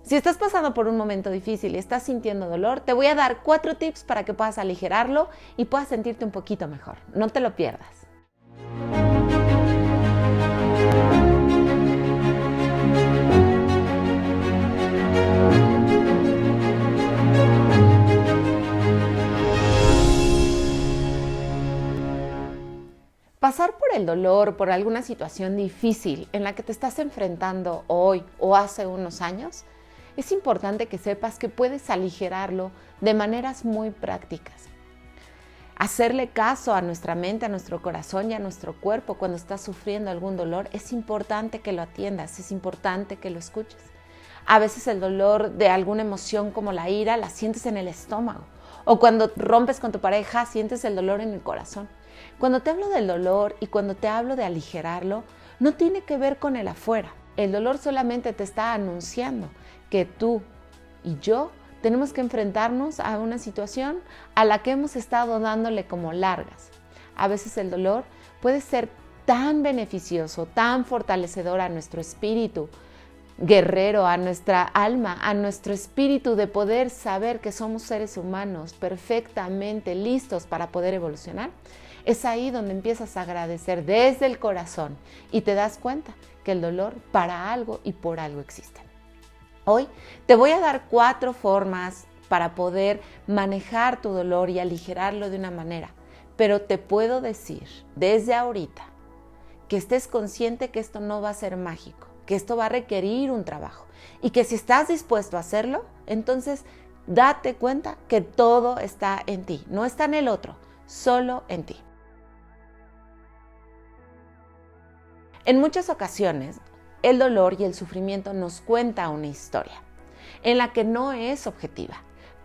Si estás pasando por un momento difícil y estás sintiendo dolor, te voy a dar 4 tips para que puedas aligerarlo y puedas sentirte un poquito mejor. No te lo pierdas. Pasar por el dolor, por alguna situación difícil en la que te estás enfrentando hoy o hace unos años, es importante que sepas que puedes aligerarlo de maneras muy prácticas. Hacerle caso a nuestra mente, a nuestro corazón y a nuestro cuerpo cuando estás sufriendo algún dolor, es importante que lo atiendas, es importante que lo escuches. A veces el dolor de alguna emoción como la ira la sientes en el estómago, o cuando rompes con tu pareja sientes el dolor en el corazón. Cuando te hablo del dolor y cuando te hablo de aligerarlo, no tiene que ver con el afuera. El dolor solamente te está anunciando que tú y yo tenemos que enfrentarnos a una situación a la que hemos estado dándole como largas. A veces el dolor puede ser tan beneficioso, tan fortalecedor a nuestro espíritu guerrero, a nuestra alma, a nuestro espíritu de poder saber que somos seres humanos perfectamente listos para poder evolucionar. Es ahí donde empiezas a agradecer desde el corazón y te das cuenta que el dolor para algo y por algo existe. Hoy te voy a dar 4 formas para poder manejar tu dolor y aligerarlo de una manera, pero te puedo decir desde ahorita que estés consciente que esto no va a ser mágico, que esto va a requerir un trabajo y que si estás dispuesto a hacerlo, entonces date cuenta que todo está en ti, no está en el otro, solo en ti. En muchas ocasiones, el dolor y el sufrimiento nos cuenta una historia en la que no es objetiva.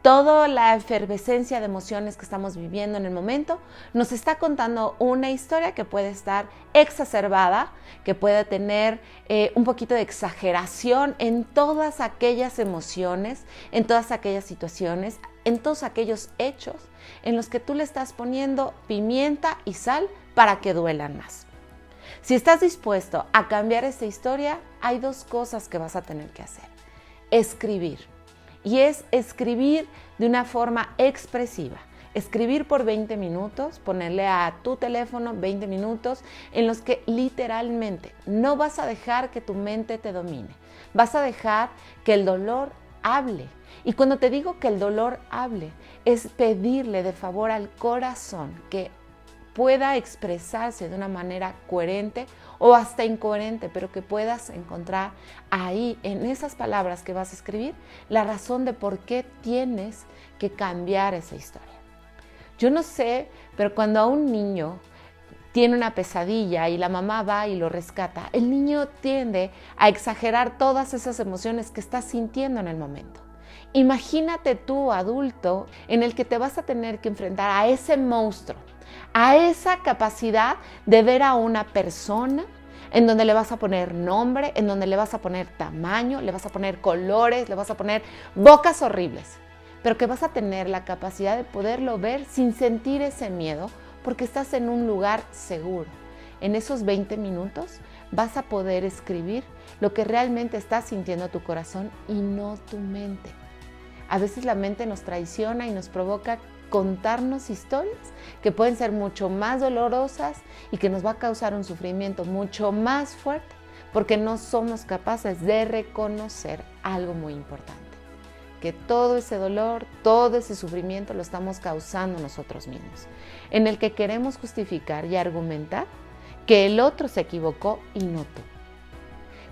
Toda la efervescencia de emociones que estamos viviendo en el momento nos está contando una historia que puede estar exacerbada, que puede tener un poquito de exageración en todas aquellas emociones, en todas aquellas situaciones, en todos aquellos hechos en los que tú le estás poniendo pimienta y sal para que duelan más. Si estás dispuesto a cambiar esta historia, hay 2 cosas que vas a tener que hacer. Escribir. Y es escribir de una forma expresiva. Escribir por 20 minutos, ponerle a tu teléfono 20 minutos en los que literalmente no vas a dejar que tu mente te domine. Vas a dejar que el dolor hable. Y cuando te digo que el dolor hable, es pedirle de favor al corazón que pueda expresarse de una manera coherente o hasta incoherente, pero que puedas encontrar ahí, en esas palabras que vas a escribir, la razón de por qué tienes que cambiar esa historia. Yo no sé, pero cuando a un niño tiene una pesadilla y la mamá va y lo rescata, el niño tiende a exagerar todas esas emociones que está sintiendo en el momento. Imagínate tú, adulto, en el que te vas a tener que enfrentar a ese monstruo, a esa capacidad de ver a una persona en donde le vas a poner nombre, en donde le vas a poner tamaño, le vas a poner colores, le vas a poner bocas horribles, pero que vas a tener la capacidad de poderlo ver sin sentir ese miedo porque estás en un lugar seguro. En esos 20 minutos vas a poder escribir lo que realmente está sintiendo tu corazón y no tu mente. A veces la mente nos traiciona y nos provoca contarnos historias que pueden ser mucho más dolorosas y que nos va a causar un sufrimiento mucho más fuerte porque no somos capaces de reconocer algo muy importante, que todo ese dolor, todo ese sufrimiento lo estamos causando nosotros mismos, en el que queremos justificar y argumentar que el otro se equivocó y no tú.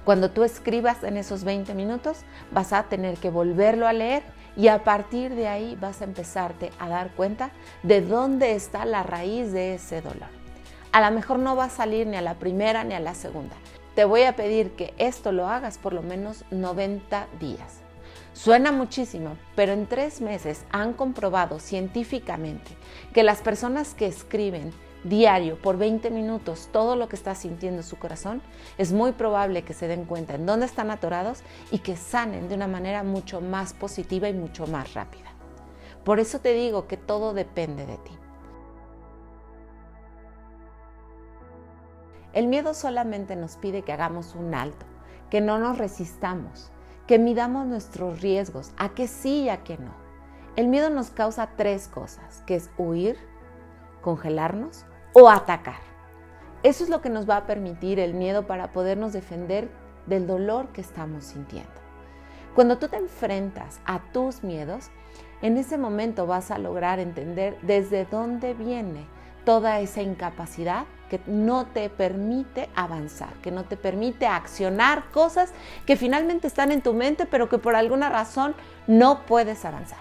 Cuando tú escribas en esos 20 minutos, vas a tener que volverlo a leer y a partir de ahí vas a empezarte a dar cuenta de dónde está la raíz de ese dolor. A lo mejor no va a salir ni a la primera ni a la segunda. Te voy a pedir que esto lo hagas por lo menos 90 días. Suena muchísimo, pero en 3 meses han comprobado científicamente que las personas que escriben diario por 20 minutos todo lo que está sintiendo su corazón, es muy probable que se den cuenta en dónde están atorados y que sanen de una manera mucho más positiva y mucho más rápida. Por eso te digo que todo depende de ti. El miedo solamente nos pide que hagamos un alto, que no nos resistamos, que midamos nuestros riesgos, a qué sí y a qué no. El miedo nos causa 3 cosas, que es huir, congelarnos o atacar. Eso es lo que nos va a permitir el miedo para podernos defender del dolor que estamos sintiendo. Cuando tú te enfrentas a tus miedos, en ese momento vas a lograr entender desde dónde viene toda esa incapacidad que no te permite avanzar, que no te permite accionar cosas que finalmente están en tu mente, pero que por alguna razón no puedes avanzar.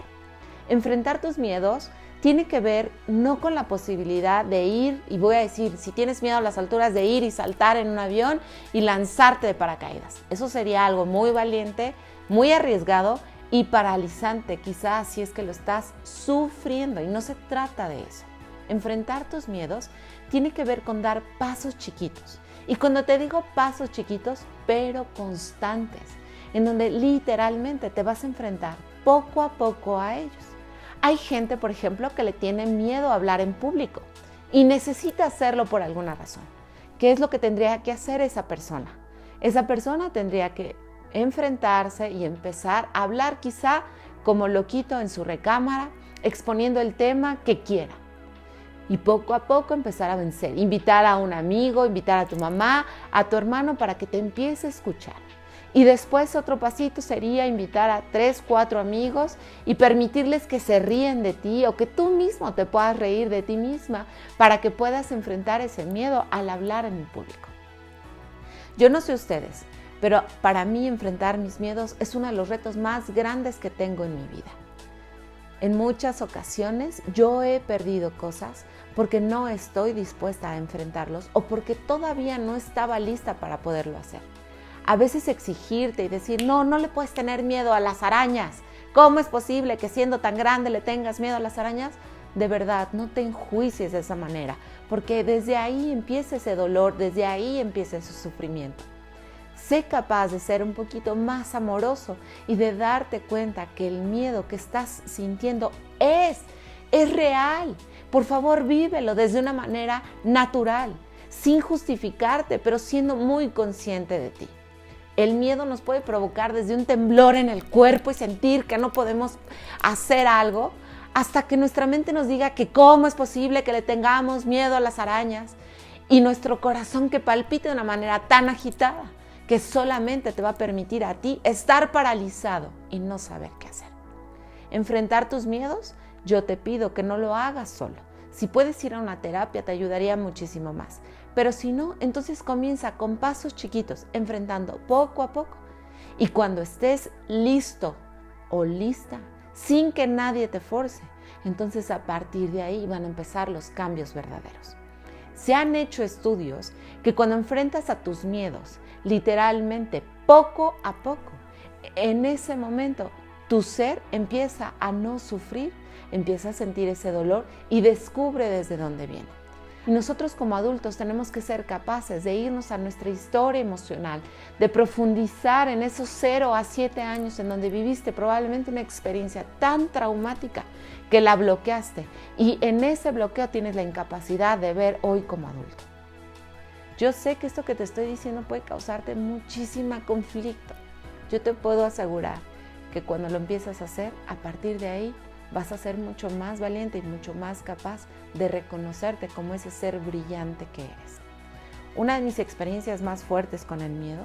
Enfrentar tus miedos tiene que ver no con la posibilidad de ir, y voy a decir, si tienes miedo a las alturas, de ir y saltar en un avión y lanzarte de paracaídas. Eso sería algo muy valiente, muy arriesgado y paralizante, quizás si es que lo estás sufriendo, y no se trata de eso. Enfrentar tus miedos tiene que ver con dar pasos chiquitos. Y cuando te digo pasos chiquitos, pero constantes, en donde literalmente te vas a enfrentar poco a poco a ellos. Hay gente, por ejemplo, que le tiene miedo a hablar en público y necesita hacerlo por alguna razón. ¿Qué es lo que tendría que hacer esa persona? Esa persona tendría que enfrentarse y empezar a hablar quizá como loquito en su recámara, exponiendo el tema que quiera. Y poco a poco empezar a vencer, invitar a un amigo, invitar a tu mamá, a tu hermano para que te empiece a escuchar. Y después otro pasito sería invitar a 3, 4 amigos y permitirles que se ríen de ti o que tú mismo te puedas reír de ti misma para que puedas enfrentar ese miedo al hablar en el público. Yo no sé ustedes, pero para mí enfrentar mis miedos es uno de los retos más grandes que tengo en mi vida. En muchas ocasiones yo he perdido cosas porque no estoy dispuesta a enfrentarlos o porque todavía no estaba lista para poderlo hacer. A veces exigirte y decir, no le puedes tener miedo a las arañas. ¿Cómo es posible que siendo tan grande le tengas miedo a las arañas? De verdad, no te enjuicies de esa manera, porque desde ahí empieza ese dolor, desde ahí empieza ese sufrimiento. Sé capaz de ser un poquito más amoroso y de darte cuenta que el miedo que estás sintiendo es real. Por favor, vívelo desde una manera natural, sin justificarte, pero siendo muy consciente de ti. El miedo nos puede provocar desde un temblor en el cuerpo y sentir que no podemos hacer algo, hasta que nuestra mente nos diga que cómo es posible que le tengamos miedo a las arañas y nuestro corazón que palpite de una manera tan agitada que solamente te va a permitir a ti estar paralizado y no saber qué hacer. Enfrentar tus miedos, yo te pido que no lo hagas solo. Si puedes ir a una terapia, te ayudaría muchísimo más. Pero si no, entonces comienza con pasos chiquitos, enfrentando poco a poco. Y cuando estés listo o lista, sin que nadie te force, entonces a partir de ahí van a empezar los cambios verdaderos. Se han hecho estudios que cuando enfrentas a tus miedos, literalmente poco a poco, en ese momento tu ser empieza a no sufrir, empieza a sentir ese dolor y descubre desde dónde viene. Y nosotros como adultos tenemos que ser capaces de irnos a nuestra historia emocional, de profundizar en esos 0 a 7 años en donde viviste probablemente una experiencia tan traumática que la bloqueaste y en ese bloqueo tienes la incapacidad de ver hoy como adulto. Yo sé que esto que te estoy diciendo puede causarte muchísimo conflicto. Yo te puedo asegurar que cuando lo empiezas a hacer, a partir de ahí vas a ser mucho más valiente y mucho más capaz de reconocerte como ese ser brillante que eres. Una de mis experiencias más fuertes con el miedo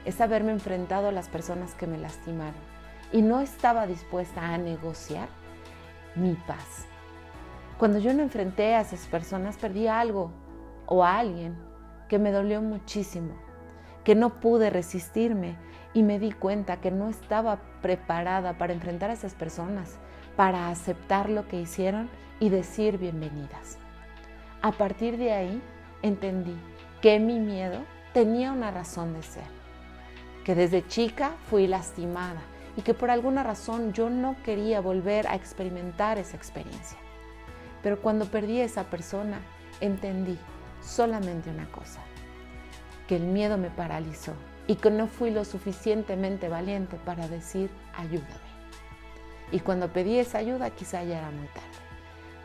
es haberme enfrentado a las personas que me lastimaron y no estaba dispuesta a negociar mi paz. Cuando yo me enfrenté a esas personas, perdí algo o a alguien que me dolió muchísimo, que no pude resistirme y me di cuenta que no estaba preparada para enfrentar a esas personas, para aceptar lo que hicieron y decir bienvenidas. A partir de ahí entendí que mi miedo tenía una razón de ser, que desde chica fui lastimada y que por alguna razón yo no quería volver a experimentar esa experiencia. Pero cuando perdí a esa persona, entendí solamente una cosa, que el miedo me paralizó y que no fui lo suficientemente valiente para decir ayúdame. Y cuando pedí esa ayuda, quizá ya era muy tarde.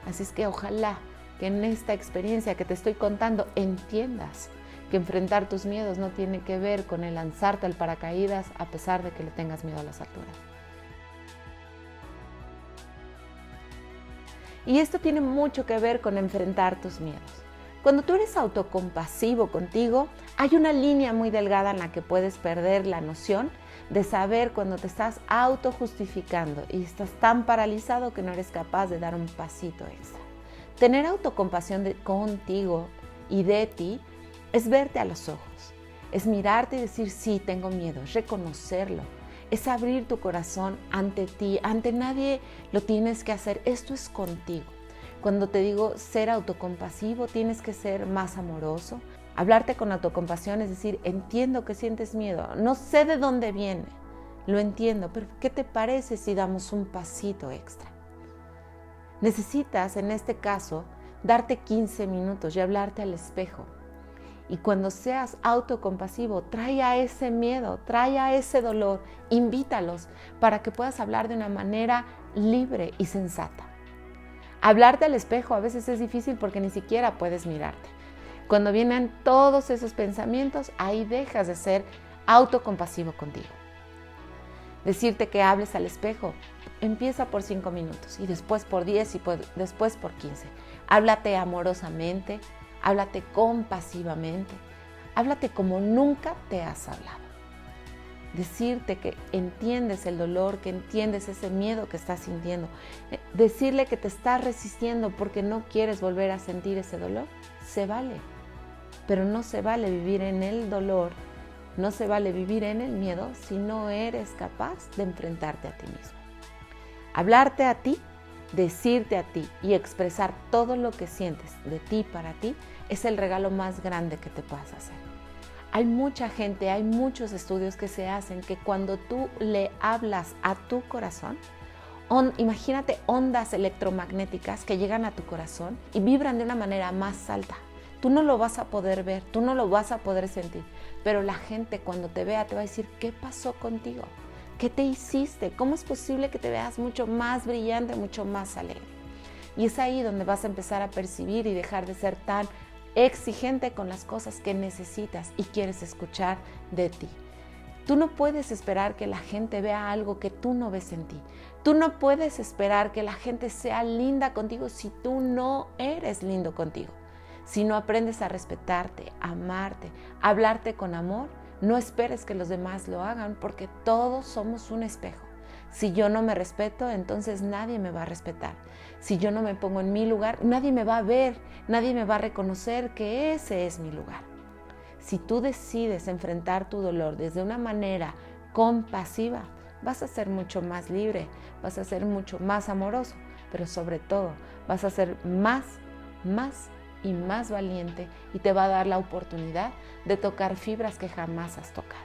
Así es que ojalá que en esta experiencia que te estoy contando entiendas que enfrentar tus miedos no tiene que ver con el lanzarte al paracaídas a pesar de que le tengas miedo a las alturas. Y esto tiene mucho que ver con enfrentar tus miedos. Cuando tú eres autocompasivo contigo, hay una línea muy delgada en la que puedes perder la noción de saber cuando te estás autojustificando y estás tan paralizado que no eres capaz de dar un pasito extra. Tener autocompasión contigo y de ti es verte a los ojos, es mirarte y decir, sí, tengo miedo, es reconocerlo, es abrir tu corazón ante ti, ante nadie lo tienes que hacer, esto es contigo. Cuando te digo ser autocompasivo, tienes que ser más amoroso. Hablarte con autocompasión es decir, entiendo que sientes miedo, no sé de dónde viene, lo entiendo, pero ¿qué te parece si damos un pasito extra? Necesitas, en este caso, darte 15 minutos y hablarte al espejo. Y cuando seas autocompasivo, trae a ese miedo, trae a ese dolor, invítalos para que puedas hablar de una manera libre y sensata. Hablarte al espejo a veces es difícil porque ni siquiera puedes mirarte. Cuando vienen todos esos pensamientos, ahí dejas de ser autocompasivo contigo. Decirte que hables al espejo, empieza por 5 minutos y después por 10 y después por 15. Háblate amorosamente, háblate compasivamente, háblate como nunca te has hablado. Decirte que entiendes el dolor, que entiendes ese miedo que estás sintiendo. Decirle que te estás resistiendo porque no quieres volver a sentir ese dolor, se vale. Pero no se vale vivir en el dolor, no se vale vivir en el miedo si no eres capaz de enfrentarte a ti mismo. Hablarte a ti, decirte a ti y expresar todo lo que sientes de ti para ti es el regalo más grande que te puedas hacer. Hay mucha gente, hay muchos estudios que se hacen que cuando tú le hablas a tu corazón, imagínate ondas electromagnéticas que llegan a tu corazón y vibran de una manera más alta. Tú no lo vas a poder ver, tú no lo vas a poder sentir, pero la gente cuando te vea te va a decir, ¿qué pasó contigo? ¿Qué te hiciste? ¿Cómo es posible que te veas mucho más brillante, mucho más alegre? Y es ahí donde vas a empezar a percibir y dejar de ser tan exigente con las cosas que necesitas y quieres escuchar de ti. Tú no puedes esperar que la gente vea algo que tú no ves en ti. Tú no puedes esperar que la gente sea linda contigo si tú no eres lindo contigo. Si no aprendes a respetarte, amarte, hablarte con amor, no esperes que los demás lo hagan porque todos somos un espejo. Si yo no me respeto, entonces nadie me va a respetar. Si yo no me pongo en mi lugar, nadie me va a ver, nadie me va a reconocer que ese es mi lugar. Si tú decides enfrentar tu dolor desde una manera compasiva, vas a ser mucho más libre, vas a ser mucho más amoroso, pero sobre todo vas a ser más y más valiente y te va a dar la oportunidad de tocar fibras que jamás has tocado.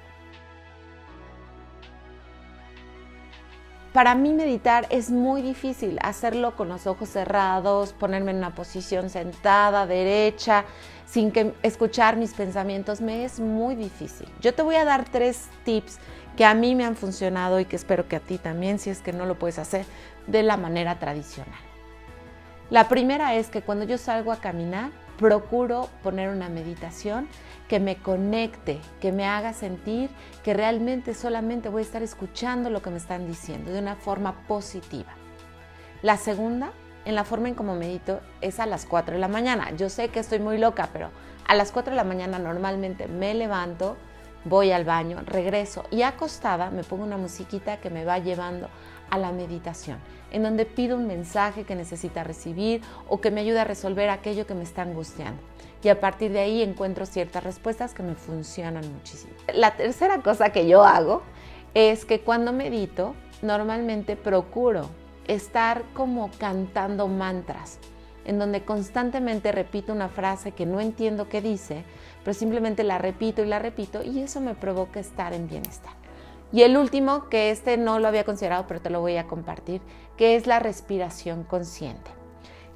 Para mí meditar es muy difícil hacerlo con los ojos cerrados, ponerme en una posición sentada, derecha, sin escuchar mis pensamientos. Me es muy difícil. Yo te voy a dar 3 tips que a mí me han funcionado y que espero que a ti también, si es que no lo puedes hacer de la manera tradicional. La primera es que cuando yo salgo a caminar, procuro poner una meditación que me conecte, que me haga sentir que realmente solamente voy a estar escuchando lo que me están diciendo de una forma positiva. La segunda, en la forma en cómo medito, es a las 4 de la mañana. Yo sé que estoy muy loca, pero a las 4 de la mañana normalmente me levanto, voy al baño, regreso y acostada me pongo una musiquita que me va llevando a la meditación, en donde pido un mensaje que necesita recibir o que me ayude a resolver aquello que me está angustiando. Y a partir de ahí encuentro ciertas respuestas que me funcionan muchísimo. La tercera cosa que yo hago es que cuando medito, normalmente procuro estar como cantando mantras, en donde constantemente repito una frase que no entiendo qué dice, pero simplemente la repito y eso me provoca estar en bienestar. Y el último, que no lo había considerado, pero te lo voy a compartir, que es la respiración consciente.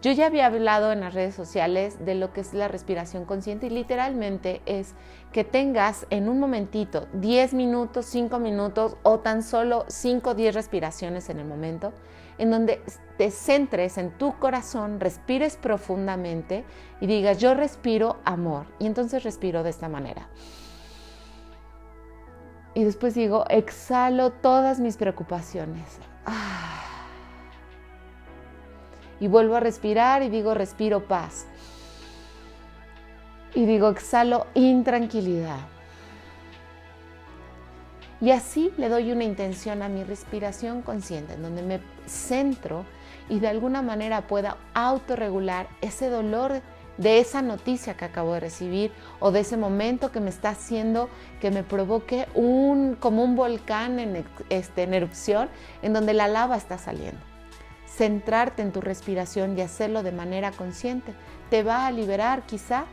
Yo ya había hablado en las redes sociales de lo que es la respiración consciente y literalmente es que tengas en un momentito 10 minutos, 5 minutos o tan solo 5 o 10 respiraciones en el momento, en donde te centres en tu corazón, respires profundamente y digas yo respiro amor y entonces respiro de esta manera. Y después digo exhalo todas mis preocupaciones. Y vuelvo a respirar y digo respiro paz. Y digo exhalo intranquilidad. Y así le doy una intención a mi respiración consciente, en donde me centro y de alguna manera pueda autorregular ese dolor de esa noticia que acabo de recibir o de ese momento que me está haciendo que me provoque como un volcán en erupción, en donde la lava está saliendo. Centrarte en tu respiración y hacerlo de manera consciente te va a liberar quizá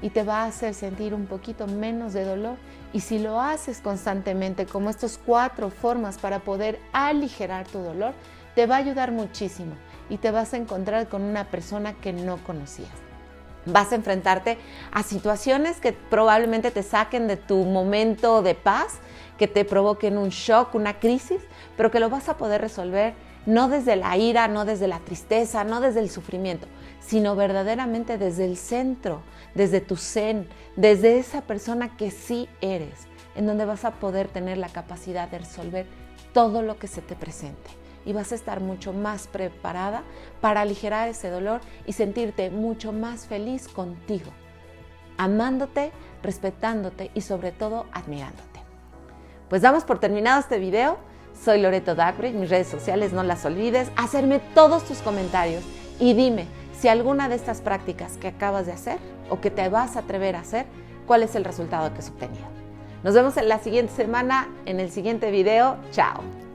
y te va a hacer sentir un poquito menos de dolor. Y si lo haces constantemente como estas 4 formas para poder aligerar tu dolor, te va a ayudar muchísimo y te vas a encontrar con una persona que no conocías. Vas a enfrentarte a situaciones que probablemente te saquen de tu momento de paz, que te provoquen un shock, una crisis, pero que lo vas a poder resolver no desde la ira, no desde la tristeza, no desde el sufrimiento, sino verdaderamente desde el centro, desde tu zen, desde esa persona que sí eres, en donde vas a poder tener la capacidad de resolver todo lo que se te presente. Y vas a estar mucho más preparada para aligerar ese dolor y sentirte mucho más feliz contigo, amándote, respetándote y sobre todo admirándote. Pues damos por terminado este video. Soy Loreto Dagbrey, mis redes sociales no las olvides, hacerme todos tus comentarios y dime si alguna de estas prácticas que acabas de hacer o que te vas a atrever a hacer, cuál es el resultado que has obtenido. Nos vemos en la siguiente semana, en el siguiente video. Chao.